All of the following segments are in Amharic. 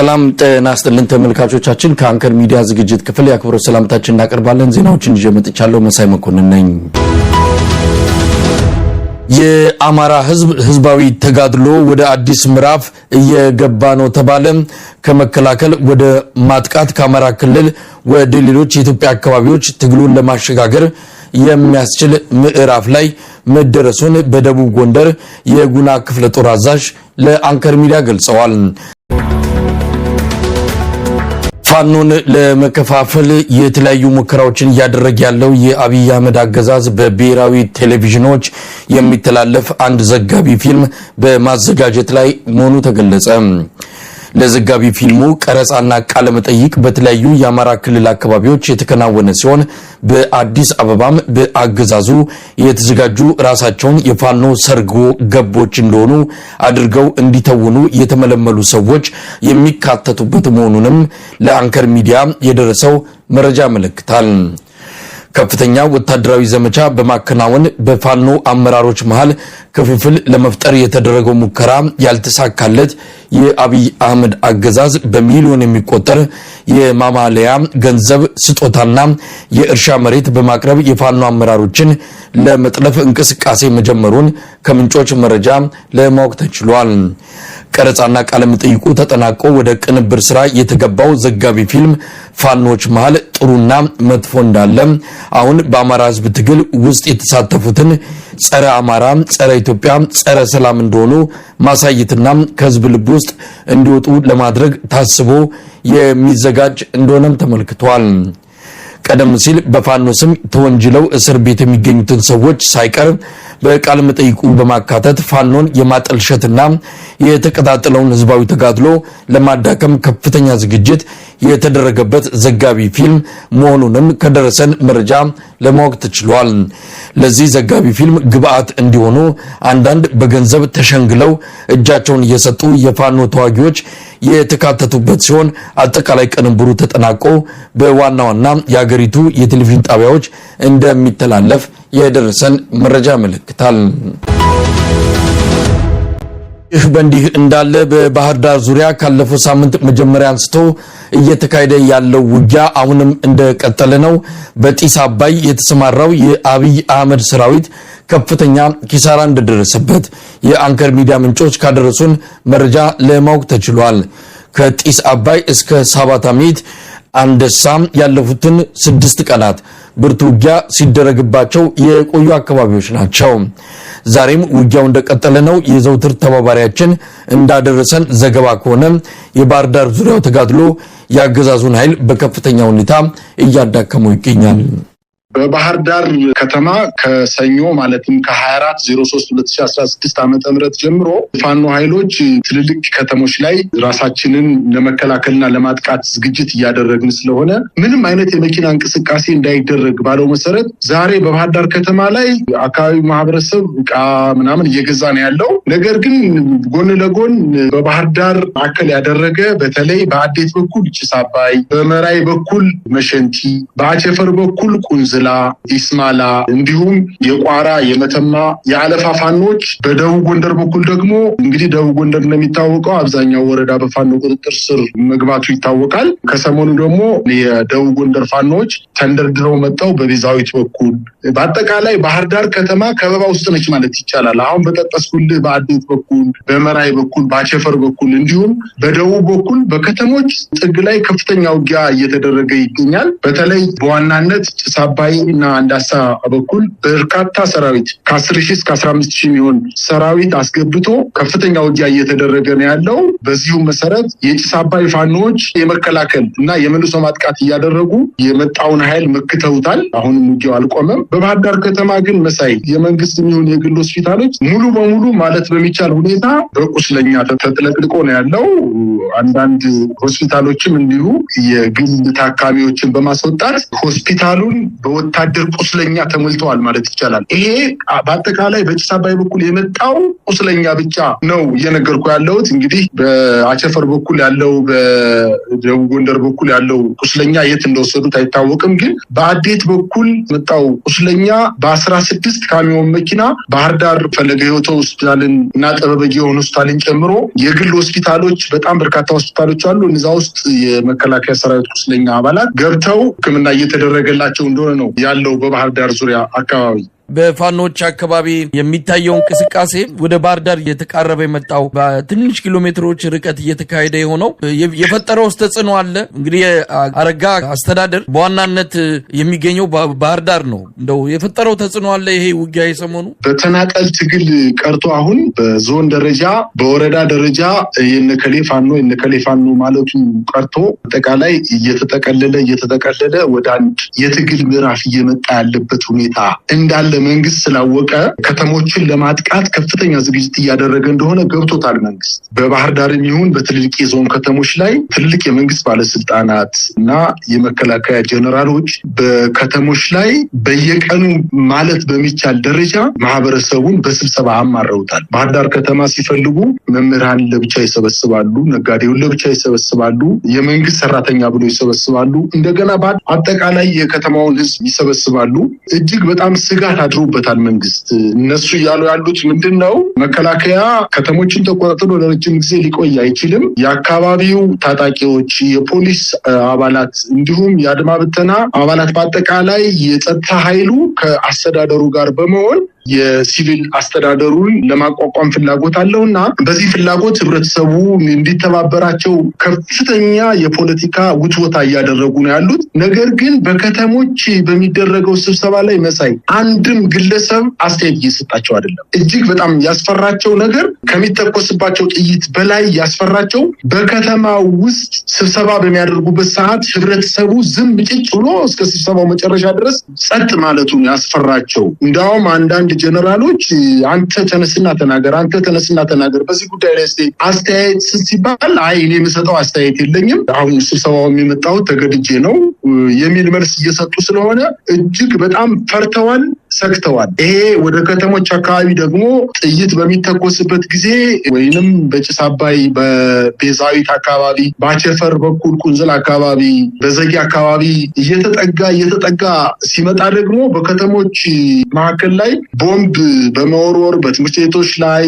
ሰላም ጤና ይስጥልን ተመልካቾቻችን ከአንከር ሚዲያ ዝግጅት ክፍል ያክብሮት ሰላምታችንን እናቀርባለን። ዜናዎችን ይዤ መጥቻለሁ። መሳይ መኮንን ነኝ። የአማራ ህዝባዊ ተጋድሎ ወደ አዲስ ምዕራፍ እየገባ ነው ተባለ። ከመከላከል ወደ ማጥቃት ከአማራ ክልል ወደ ሌሎች የኢትዮጵያ አካባቢዎች ትግሉን ለማሸጋገር የሚያስችል ምዕራፍ ላይ መደረሱን በደቡብ ጎንደር የጉና ክፍለ ጦር አዛዥ ለአንከር ሚዲያ ገልጸዋል። ፋኖን ለመከፋፈል የተለያዩ ሙከራዎችን ያደረገ ያለው የአብይ አህመድ አገዛዝ በብሔራዊ ቴሌቪዥኖች የሚተላለፍ አንድ ዘጋቢ ፊልም በማዘጋጀት ላይ መሆኑ ተገለጸ። ለዘጋቢ ፊልሙ ቀረጻና ቃለ መጠይቅ በተለያዩ የአማራ ክልል አካባቢዎች የተከናወነ ሲሆን በአዲስ አበባም በአገዛዙ የተዘጋጁ ራሳቸውን የፋኖ ሰርጎ ገቦች እንደሆኑ አድርገው እንዲተውኑ የተመለመሉ ሰዎች የሚካተቱበት መሆኑንም ለአንከር ሚዲያ የደረሰው መረጃ ያመለክታል። ከፍተኛ ወታደራዊ ዘመቻ በማከናወን በፋኖ አመራሮች መሃል ክፍፍል ለመፍጠር የተደረገው ሙከራ ያልተሳካለት የአብይ አህመድ አገዛዝ በሚሊዮን የሚቆጠር የማማለያ ገንዘብ ስጦታና የእርሻ መሬት በማቅረብ የፋኖ አመራሮችን ለመጥለፍ እንቅስቃሴ መጀመሩን ከምንጮች መረጃ ለማወቅ ተችሏል። ቀረጻና ቃለ መጠይቁ ተጠናቆ ወደ ቅንብር ስራ የተገባው ዘጋቢ ፊልም ፋኖች መሃል ጥሩና መጥፎ እንዳለ አሁን በአማራ ህዝብ ትግል ውስጥ የተሳተፉትን ጸረ አማራ፣ ጸረ ኢትዮጵያ፣ ጸረ ሰላም እንደሆኑ ማሳየትና ከህዝብ ልብ ውስጥ እንዲወጡ ለማድረግ ታስቦ የሚዘጋጅ እንደሆነም ተመልክቷል። ቀደም ሲል በፋኖ ስም ተወንጅለው እስር ቤት የሚገኙትን ሰዎች ሳይቀር በቃል መጠይቁ በማካተት ፋኖን የማጠልሸትና የተቀጣጠለውን ህዝባዊ ተጋድሎ ለማዳከም ከፍተኛ ዝግጅት የተደረገበት ዘጋቢ ፊልም መሆኑንም ከደረሰን መረጃ ለማወቅ ተችሏል። ለዚህ ዘጋቢ ፊልም ግብአት እንዲሆኑ አንዳንድ በገንዘብ ተሸንግለው እጃቸውን እየሰጡ የፋኖ ተዋጊዎች የተካተቱበት ሲሆን አጠቃላይ ቅንብሩ ተጠናቆ በዋና ዋና የሀገሪቱ የቴሌቪዥን ጣቢያዎች እንደሚተላለፍ የደረሰን መረጃ ያመለክታል። ይህ በእንዲህ እንዳለ በባህር ዳር ዙሪያ ካለፈው ሳምንት መጀመሪያ አንስቶ እየተካሄደ ያለው ውጊያ አሁንም እንደቀጠለ ነው። በጢስ አባይ የተሰማራው የአብይ አህመድ ሰራዊት ከፍተኛ ኪሳራ እንደደረሰበት የአንከር ሚዲያ ምንጮች ካደረሱን መረጃ ለማወቅ ተችሏል። ከጢስ አባይ እስከ ሳባታሚት አንደሳም ያለፉትን 6 ቀናት ብርቱ ውጊያ ሲደረግባቸው የቆዩ አካባቢዎች ናቸው። ዛሬም ውጊያው እንደቀጠለ ነው። የዘውትር ተባባሪያችን እንዳደረሰን ዘገባ ከሆነ የባህር ዳር ዙሪያው ተጋድሎ ያገዛዙን ኃይል በከፍተኛ ሁኔታ እያዳከመው ይገኛል። በባህር ዳር ከተማ ከሰኞ ማለትም ከ24/03/2016 ዓመተ ምህረት ጀምሮ ፋኖ ኃይሎች ትልልቅ ከተሞች ላይ ራሳችንን ለመከላከልና ለማጥቃት ዝግጅት እያደረግን ስለሆነ ምንም አይነት የመኪና እንቅስቃሴ እንዳይደረግ ባለው መሰረት ዛሬ በባህር ዳር ከተማ ላይ አካባቢው ማህበረሰብ ዕቃ ምናምን እየገዛ ነው ያለው። ነገር ግን ጎን ለጎን በባህር ዳር ማዕከል ያደረገ በተለይ በአዴት በኩል ጭስ አባይ፣ በመራይ በኩል መሸንቲ፣ በአቸፈር በኩል ቁንዝላ፣ ኢስማላ እንዲሁም የቋራ፣ የመተማ፣ የአለፋ ፋኖች በደቡብ ጎንደር በኩል ደግሞ እንግዲህ ደቡብ ጎንደር እንደሚታወቀው አብዛኛው ወረዳ በፋኖ ቁጥጥር ስር መግባቱ ይታወቃል። ከሰሞኑ ደግሞ የደቡብ ጎንደር ፋኖች ተንደርድረው መጣው በቤዛዊት በኩል በአጠቃላይ ባህር ዳር ከተማ ከበባ ውስጥ ነች ማለት ይቻላል። አሁን በጠቀስኩልህ በአዴት በኩል፣ በመራይ በኩል፣ በአቸፈር በኩል እንዲሁም በደቡብ በኩል በከተሞች ጥግ ላይ ከፍተኛ ውጊያ እየተደረገ ይገኛል። በተለይ በዋናነት ጭስ አባይ እና አንዳሳ በኩል በርካታ ሰራዊት ከ10,000 እስከ 15,000 የሚሆን ሰራዊት አስገብቶ ከፍተኛ ውጊያ እየተደረገ ነው ያለው። በዚሁ መሰረት የጭስ አባይ ፋኖች የመከላከል እና የመልሶ ማጥቃት እያደረጉ የመጣውን ኃይል መክተውታል። አሁንም ውጊያው አልቆመም። በባህር ዳር ከተማ ግን መሳይ የመንግስት የሚሆን የግል ሆስፒታሎች ሙሉ በሙሉ ማለት በሚቻል ሁኔታ በቁስለኛ ተጥለቅልቆ ነው ያለው። አንዳንድ ሆስፒታሎችም እንዲሁ የግል ታካሚዎችን በማስወጣት ሆስፒታሉን በወታደር ቁስለኛ ተሞልተዋል ማለት ይቻላል። ይሄ በአጠቃላይ በጭስ አባይ በኩል የመጣው ቁስለኛ ብቻ ነው እየነገርኩ ያለሁት። እንግዲህ በአቸፈር በኩል ያለው በደቡብ ጎንደር በኩል ያለው ቁስለኛ የት እንደወሰዱት አይታወቅም። ግን በአዴት በኩል መጣው ቁስለኛ በ16 ካሚዮን መኪና ባህር ዳር ፈለገ ሕይወት ሆስፒታልን እና ጠበበጊዮን ሆስፒታልን ጨምሮ የግል ሆስፒታሎች በጣም በርካታ ሆስፒታሎች አሉ። እነዛ ውስጥ የመከላከያ ሰራዊት ቁስለኛ አባላት ገብተው ሕክምና እየተደረገላቸው እንደሆነ ነው ያለው በባህር ዳር ዙሪያ አካባቢ። በፋኖች አካባቢ የሚታየው እንቅስቃሴ ወደ ባህር ዳር እየተቃረበ የመጣው በትንሽ ኪሎ ሜትሮች ርቀት እየተካሄደ የሆነው የፈጠረው ተጽዕኖ አለ። እንግዲህ አረጋ አስተዳደር በዋናነት የሚገኘው ባህር ዳር ነው። እንደው የፈጠረው ተጽዕኖ አለ ይሄ ውጊያ የሰሞኑ በተናጠል ትግል ቀርቶ አሁን በዞን ደረጃ በወረዳ ደረጃ የነከሌ ፋኖ ማለቱ ቀርቶ አጠቃላይ እየተጠቀለለ ወደ አንድ የትግል ምዕራፍ እየመጣ ያለበት ሁኔታ እንዳለ መንግስት ስላወቀ ከተሞችን ለማጥቃት ከፍተኛ ዝግጅት እያደረገ እንደሆነ ገብቶታል። መንግስት በባህር ዳርም ይሁን በትልልቅ የዞን ከተሞች ላይ ትልልቅ የመንግስት ባለስልጣናት እና የመከላከያ ጀነራሎች በከተሞች ላይ በየቀኑ ማለት በሚቻል ደረጃ ማህበረሰቡን በስብሰባ አማረውታል። ባህር ዳር ከተማ ሲፈልጉ መምህራን ለብቻ ይሰበስባሉ፣ ነጋዴውን ለብቻ ይሰበስባሉ፣ የመንግስት ሰራተኛ ብሎ ይሰበስባሉ፣ እንደገና አጠቃላይ የከተማውን ህዝብ ይሰበስባሉ። እጅግ በጣም ስጋት አድሮበታል መንግስት። እነሱ እያሉ ያሉት ምንድነው? መከላከያ ከተሞችን ተቆጣጥሮ ለረጅም ጊዜ ሊቆይ አይችልም። የአካባቢው ታጣቂዎች፣ የፖሊስ አባላት እንዲሁም የአድማ ብተና አባላት በአጠቃላይ የጸጥታ ኃይሉ ከአስተዳደሩ ጋር በመሆን የሲቪል አስተዳደሩን ለማቋቋም ፍላጎት አለውና በዚህ ፍላጎት ህብረተሰቡ እንዲተባበራቸው ከፍተኛ የፖለቲካ ውትወታ እያደረጉ ነው ያሉት። ነገር ግን በከተሞች በሚደረገው ስብሰባ ላይ መሳይ አንድም ግለሰብ አስተያየት እየሰጣቸው አይደለም። እጅግ በጣም ያስፈራቸው ነገር ከሚተኮስባቸው ጥይት በላይ ያስፈራቸው በከተማ ውስጥ ስብሰባ በሚያደርጉበት ሰዓት ህብረተሰቡ ዝም ጭጭ ብሎ እስከ ስብሰባው መጨረሻ ድረስ ጸጥ ማለቱን ያስፈራቸው። እንዳውም አንዳንድ ጀነራሎች አንተ ተነስና ተናገር በዚህ ጉዳይ ላይ አስተያየት ሲባል አይ እኔ የምሰጠው አስተያየት የለኝም፣ አሁን ስብሰባው የሚመጣው ተገድጄ ነው የሚል መልስ እየሰጡ ስለሆነ እጅግ በጣም ፈርተዋል፣ ሰክተዋል። ይሄ ወደ ከተሞች አካባቢ ደግሞ ጥይት በሚተኮስበት ጊዜ ወይንም በጭስ አባይ በቤዛዊት አካባቢ በአቸፈር በኩል ቁንዝል አካባቢ በዘጌ አካባቢ እየተጠጋ ሲመጣ ደግሞ በከተሞች መካከል ላይ ቦምብ በመወርወር በትምህርት ቤቶች ላይ፣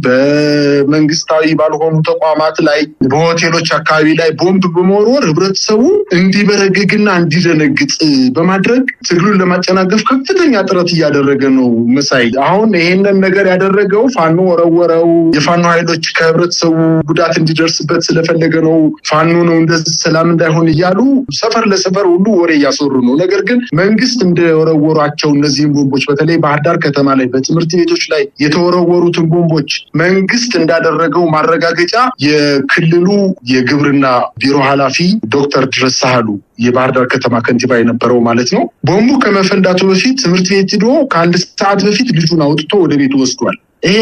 በመንግስታዊ ባልሆኑ ተቋማት ላይ፣ በሆቴሎች አካባቢ ላይ ቦምብ በመወርወር ህብረተሰቡ እንዲበረግግና እንዲደነግጥ በማድረግ ትግሉን ለማጨናገፍ ከፍተኛ ጥረት እያደረገ ነው መሳይ። አሁን ይሄንን ነገር ያደረገው ፋኖ ወረወረው፣ የፋኖ ኃይሎች ከህብረተሰቡ ጉዳት እንዲደርስበት ስለፈለገ ነው፣ ፋኖ ነው እንደዚህ ሰላም እንዳይሆን እያሉ ሰፈር ለሰፈር ሁሉ ወሬ እያሰሩ ነው። ነገር ግን መንግስት እንደወረወሯቸው እነዚህን ቦምቦች በተለይ ባህር ዳር ከተማ ላይ በትምህርት ቤቶች ላይ የተወረወሩትን ቦምቦች መንግስት እንዳደረገው ማረጋገጫ የክልሉ የግብርና ቢሮ ኃላፊ ዶክተር ድረስ ሳህሉ የባህር ዳር ከተማ ከንቲባ የነበረው ማለት ነው። ቦምቡ ከመፈንዳቱ በፊት ትምህርት ቤት ሄዶ ከአንድ ሰዓት በፊት ልጁን አውጥቶ ወደ ቤቱ ወስዷል። ይሄ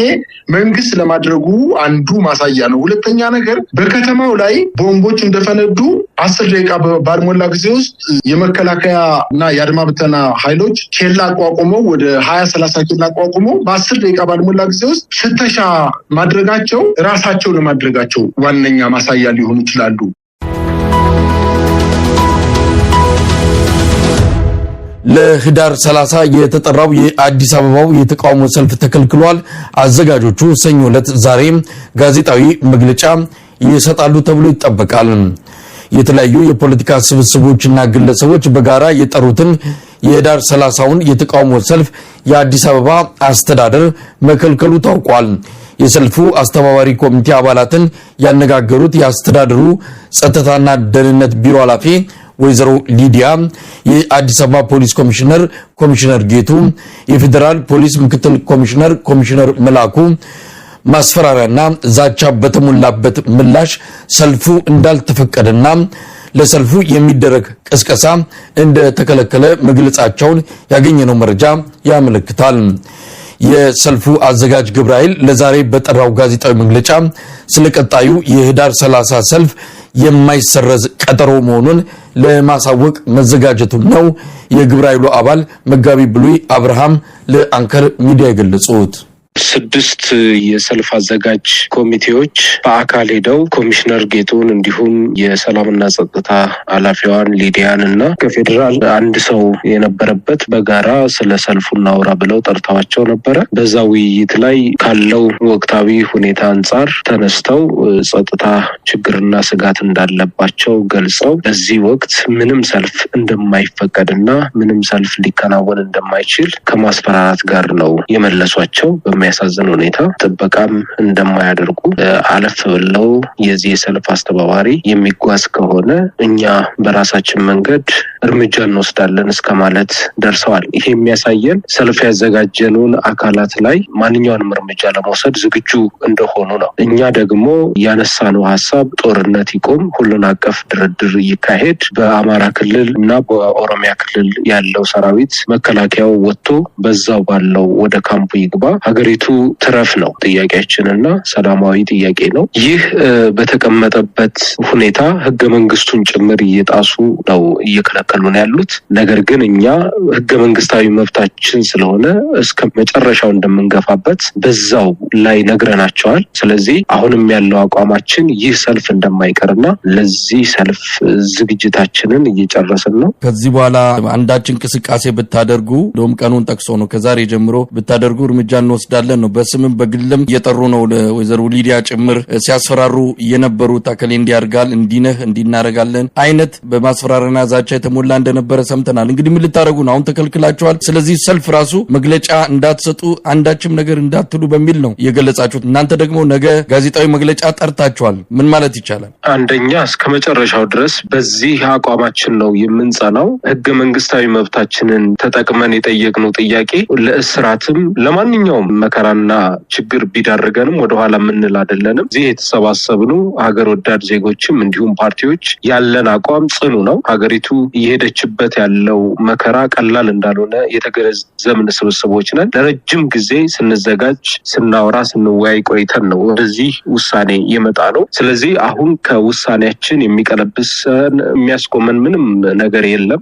መንግስት ለማድረጉ አንዱ ማሳያ ነው። ሁለተኛ ነገር በከተማው ላይ ቦምቦች እንደፈነዱ 10 ደቂቃ ባልሞላ ጊዜ ውስጥ የመከላከያ እና የአድማ ብተና ኃይሎች ኬላ አቋቁመው ወደ 20-30 ኬላ አቋቁመው በ10 ደቂቃ ባልሞላ ጊዜ ውስጥ ፍተሻ ማድረጋቸው ራሳቸው ለማድረጋቸው ዋነኛ ማሳያ ሊሆኑ ይችላሉ። ለህዳር 30 የተጠራው የአዲስ አበባው የተቃውሞ ሰልፍ ተከልክሏል። አዘጋጆቹ ሰኞ ዕለት ዛሬም ጋዜጣዊ መግለጫ ይሰጣሉ ተብሎ ይጠበቃል። የተለያዩ የፖለቲካ ስብስቦችና ግለሰቦች በጋራ የጠሩትን የህዳር 30ውን የተቃውሞ ሰልፍ የአዲስ አበባ አስተዳደር መከልከሉ ታውቋል። የሰልፉ አስተባባሪ ኮሚቴ አባላትን ያነጋገሩት የአስተዳደሩ ጸጥታና ደህንነት ቢሮ ኃላፊ ወይዘሮ ሊዲያ፣ የአዲስ አበባ ፖሊስ ኮሚሽነር ጌቱ፣ የፌዴራል ፖሊስ ምክትል ኮሚሽነር መላኩ ማስፈራሪያና ዛቻ በተሞላበት ምላሽ ሰልፉ እንዳልተፈቀደና ለሰልፉ የሚደረግ ቅስቀሳ እንደተከለከለ መግለጻቸውን ያገኘነው መረጃ ያመለክታል። የሰልፉ አዘጋጅ ግብረ ኃይል ለዛሬ በጠራው ጋዜጣዊ መግለጫ ስለቀጣዩ የህዳር 30 ሰልፍ የማይሰረዝ ቀጠሮ መሆኑን ለማሳወቅ መዘጋጀቱ ነው የግብረ ኃይሉ አባል መጋቢ ብሉይ አብርሃም ለአንከር ሚዲያ የገለጹት። 6 የሰልፍ አዘጋጅ ኮሚቴዎች በአካል ሄደው ኮሚሽነር ጌቱን እንዲሁም የሰላምና ጸጥታ ኃላፊዋን ሊዲያን እና ከፌደራል አንድ ሰው የነበረበት በጋራ ስለ ሰልፉ እናውራ ብለው ጠርተዋቸው ነበረ። በዛ ውይይት ላይ ካለው ወቅታዊ ሁኔታ አንጻር ተነስተው ጸጥታ ችግርና ስጋት እንዳለባቸው ገልጸው በዚህ ወቅት ምንም ሰልፍ እንደማይፈቀድና ምንም ሰልፍ ሊከናወን እንደማይችል ከማስፈራራት ጋር ነው የመለሷቸው። የሚያሳዝን ሁኔታ ጥበቃም እንደማያደርጉ አለፍ ብለው የዚህ ሰልፍ አስተባባሪ የሚጓዝ ከሆነ እኛ በራሳችን መንገድ እርምጃ እንወስዳለን እስከማለት ደርሰዋል። ይሄ የሚያሳየን ሰልፍ ያዘጋጀኑን አካላት ላይ ማንኛውንም እርምጃ ለመውሰድ ዝግጁ እንደሆኑ ነው። እኛ ደግሞ ያነሳነው ሐሳብ ጦርነት ይቆም፣ ሁሉን አቀፍ ድርድር ይካሄድ፣ በአማራ ክልል እና በኦሮሚያ ክልል ያለው ሰራዊት መከላከያው ወጥቶ በዛው ባለው ወደ ካምፑ ይግባ፣ ሀገሪቱ ትረፍ ነው ጥያቄያችንና ሰላማዊ ጥያቄ ነው። ይህ በተቀመጠበት ሁኔታ ህገ መንግስቱን ጭምር እየጣሱ ነው እየከለከሉን ያሉት። ነገር ግን እኛ ህገ መንግስታዊ መብታችን ስለሆነ እስከ መጨረሻው እንደምንገፋበት በዛው ላይ ነግረናቸዋል። ስለዚህ አሁንም ያለው አቋማችን ይህ ሰልፍ እንደማይቀርና ለዚህ ሰልፍ ዝግጅታችንን እየጨረስን ነው። ከዚህ በኋላ አንዳች እንቅስቃሴ ብታደርጉ ደም ቀኑን ጠቅሶ ነው ከዛሬ ጀምሮ ብታደርጉ እርምጃ እንወስዳለን ነው። በስምም በግልም እየጠሩ ነው ለወይዘሮ ሊዲያ ጭምር ሲያስፈራሩ የነበሩት አከሌ እንዲያርጋል እንዲነህ እንዲናረጋለን አይነት በማስፈራራና ዛቻ የተሞላ እንደነበረ ሰምተናል። እንግዲህ ምን ልታረጉ ነው? አሁን ተከልክላችኋል። ስለዚህ ሰልፍ ራሱ መግለጫ እንዳትሰጡ አንዳችም ነገር እንዳትሉ በሚል ነው የገለጻችሁት። እናንተ ደግሞ ነገ ጋዜጣዊ መግለጫ ጠርታችኋል። ምን ማለት ይቻላል? አንደኛ እስከ መጨረሻው ድረስ በዚህ አቋማችን ነው የምንጸናው። ህገ መንግስታዊ መብታችንን ተጠቅመን የጠየቅነው ጥያቄ ለእስራትም ለማንኛውም መከራና ችግር ቢዳርገንም ወደኋላ ምንል አይደለንም። እዚህ የተሰባሰብነው ሀገር ወዳድ ዜጎችም እንዲሁም ፓርቲዎች ያለን አቋም ጽኑ ነው። ሀገሪቱ እየሄደችበት ያለው መከራ ቀላል እንዳልሆነ የተገነዘብን ስብስቦች ነን። ለረጅም ጊዜ ስንዘጋጅ ስናወራ ስንወያይ ቆይተን ነው ወደዚህ ውሳኔ የመጣ ነው። ስለዚህ አሁን ከውሳኔያችን የሚቀለብሰን የሚያስቆመን ምንም ነገር የለም።